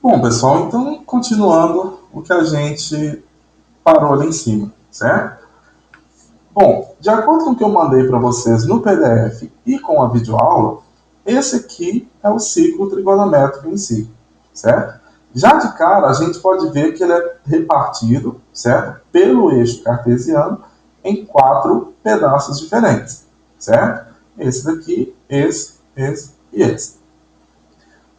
Bom, pessoal, então, continuando o que a gente parou ali em cima, certo? Bom, de acordo com o que eu mandei para vocês no PDF e com a videoaula, esse aqui é o ciclo trigonométrico em si, certo? Já de cara, a gente pode ver que ele é repartido, certo? Pelo eixo cartesiano em 4 pedaços diferentes, certo? Esse daqui, esse e esse.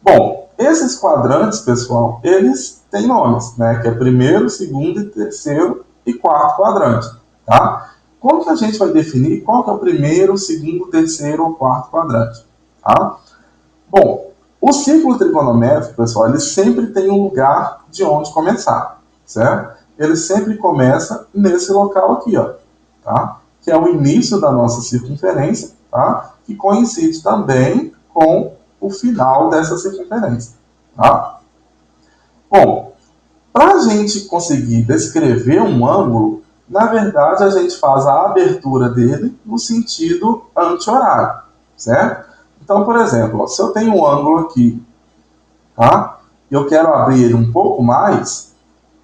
Bom, esses quadrantes, pessoal, eles têm nomes, né? Que é primeiro, segundo, terceiro e quarto quadrante, tá? Como que a gente vai definir qual que é o primeiro, segundo, terceiro ou quarto quadrante, tá? Bom, o ciclo trigonométrico, pessoal, ele sempre tem um lugar de onde começar, certo? Ele sempre começa nesse local aqui, ó, tá? Que é o início da nossa circunferência, tá? Que coincide também com o final dessa circunferência, tá? Bom, para a gente conseguir descrever um ângulo, na verdade a gente faz a abertura dele no sentido anti-horário, certo? Então, por exemplo, ó, se eu tenho um ângulo aqui, tá? E eu quero abrir ele um pouco mais,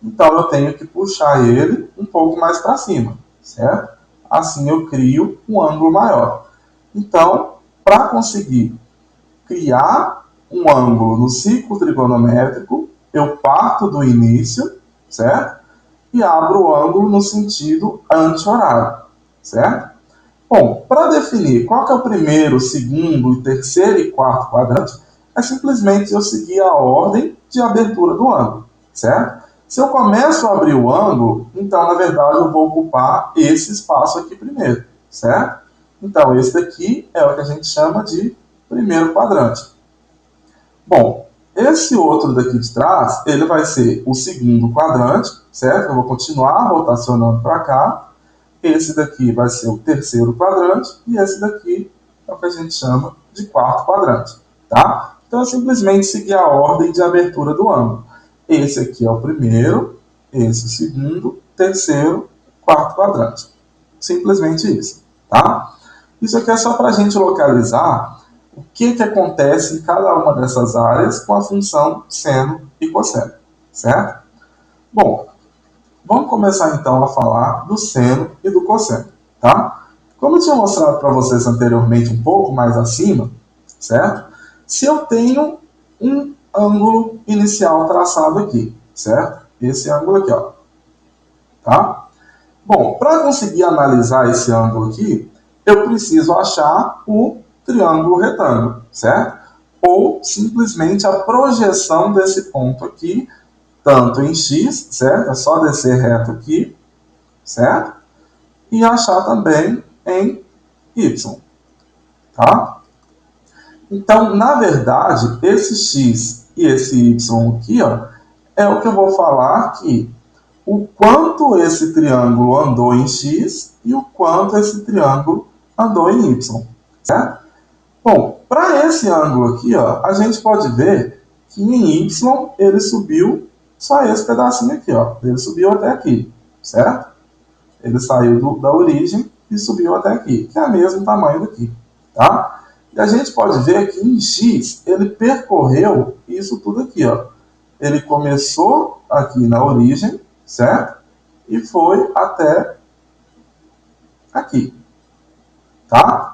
então eu tenho que puxar ele um pouco mais para cima, certo? Assim eu crio um ângulo maior. Então, para conseguir criar um ângulo no ciclo trigonométrico, eu parto do início, certo? E abro o ângulo no sentido anti-horário, certo? Bom, para definir qual que é o primeiro, segundo, terceiro e quarto quadrante, é simplesmente eu seguir a ordem de abertura do ângulo, certo? Se eu começo a abrir o ângulo, então, na verdade, eu vou ocupar esse espaço aqui primeiro, certo? Então, esse daqui é o que a gente chama de primeiro quadrante. Bom, esse outro daqui de trás, ele vai ser o segundo quadrante, certo? Eu vou continuar rotacionando para cá. Esse daqui vai ser o terceiro quadrante e esse daqui é o que a gente chama de quarto quadrante, tá? Então é simplesmente seguir a ordem de abertura do ângulo. Esse aqui é o primeiro, esse o segundo, terceiro, quarto quadrante. Simplesmente isso, tá? Isso aqui é só para a gente localizar o que acontece em cada uma dessas áreas com a função seno e cosseno, certo? Bom, vamos começar então a falar do seno e do cosseno, tá? Como eu tinha mostrado para vocês anteriormente um pouco mais acima, certo? Se eu tenho um ângulo inicial traçado aqui, certo? Esse ângulo aqui, ó, tá? Bom, para conseguir analisar esse ângulo aqui, eu preciso achar o triângulo retângulo, certo? Ou simplesmente a projeção desse ponto aqui, tanto em x, certo? É só descer reto aqui, certo? E achar também em y, tá? Então, na verdade, esse x e esse y aqui, ó, é o que eu vou falar que o quanto esse triângulo andou em x e o quanto esse triângulo andou em y, certo? Bom, para esse ângulo aqui, ó, a gente pode ver que em y ele subiu só esse pedacinho aqui, ó. Ele subiu até aqui, certo? Ele saiu da origem e subiu até aqui, que é o mesmo tamanho daqui, tá? E a gente pode ver que em x ele percorreu isso tudo aqui, ó. Ele começou aqui na origem, certo? E foi até aqui, tá?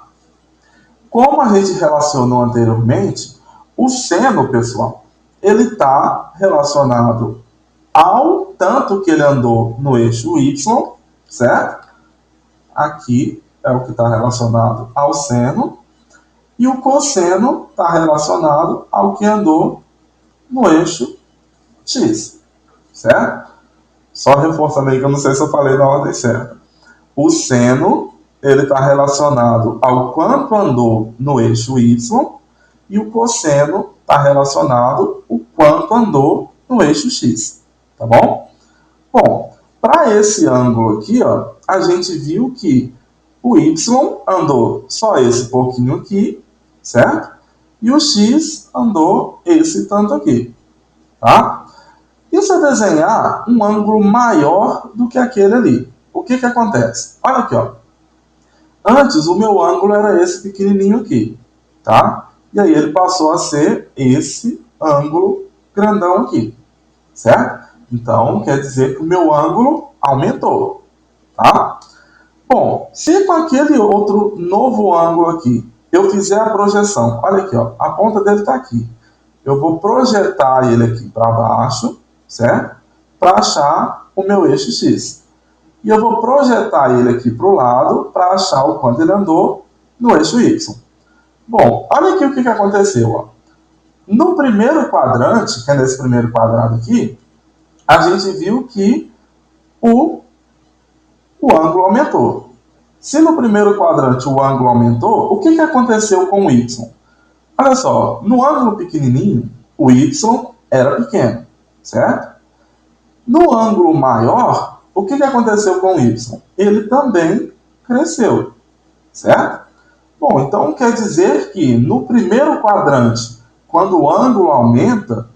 Como a gente relacionou anteriormente, o seno, pessoal, ele está relacionado ao tanto que ele andou no eixo y, certo? Aqui é o que está relacionado ao seno, e o cosseno está relacionado ao que andou no eixo x, certo? Só reforçando aí que eu não sei se eu falei na ordem certa. O seno ele está relacionado ao quanto andou no eixo y e o cosseno está relacionado ao quanto andou no eixo x, tá bom? Bom, para esse ângulo aqui, ó, a gente viu que o y andou só esse pouquinho aqui, certo? E o x andou esse tanto aqui, tá? E se eu desenhar um ângulo maior do que aquele ali, o que acontece? Olha aqui, ó. Antes o meu ângulo era esse pequenininho aqui, tá? E aí ele passou a ser esse ângulo grandão aqui, certo? Então, quer dizer que o meu ângulo aumentou, tá? Bom, se com aquele outro novo ângulo aqui eu fizer a projeção, olha aqui, ó, a ponta dele está aqui. Eu vou projetar ele aqui para baixo, certo? Para achar o meu eixo X. E eu vou projetar ele aqui para o lado para achar o quanto ele andou no eixo Y. Bom, olha aqui o que aconteceu. Ó. No primeiro quadrante, que é nesse primeiro quadrado aqui, a gente viu que o ângulo aumentou. Se no primeiro quadrante o ângulo aumentou, o que aconteceu com o Y? Olha só, no ângulo pequenininho, o Y era pequeno, certo? No ângulo maior, o que aconteceu com o Y? Ele também cresceu, certo? Bom, então quer dizer que no primeiro quadrante, quando o ângulo aumenta,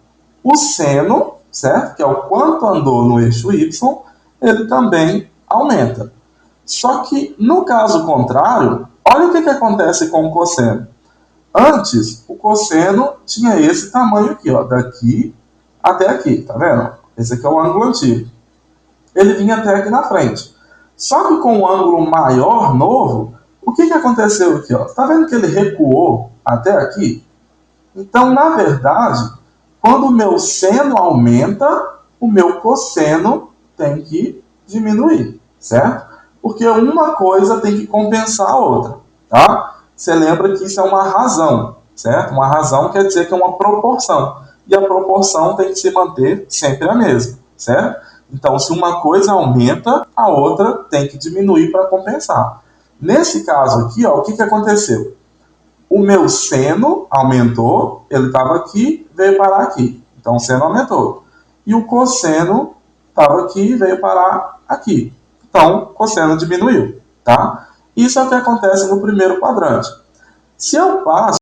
o seno, certo? Que é o quanto andou no eixo Y, ele também aumenta. Só que no caso contrário, olha o que acontece com o cosseno. Antes, o cosseno tinha esse tamanho aqui, ó, daqui até aqui, tá vendo? Esse aqui é o ângulo antigo. Ele vinha até aqui na frente. Só que com o ângulo maior, novo, o que aconteceu aqui? Ó? Tá vendo que ele recuou até aqui? Então, na verdade, quando o meu seno aumenta, o meu cosseno tem que diminuir, certo? Porque uma coisa tem que compensar a outra, tá? Você lembra que isso é uma razão, certo? Uma razão quer dizer que é uma proporção. E a proporção tem que se manter sempre a mesma, certo? Então, se uma coisa aumenta, a outra tem que diminuir para compensar. Nesse caso aqui, ó, o que aconteceu? O meu seno aumentou, ele estava aqui, veio parar aqui. Então, o seno aumentou. E o cosseno estava aqui e veio parar aqui. Então, o cosseno diminuiu, tá? Isso é o que acontece no primeiro quadrante. Se eu passo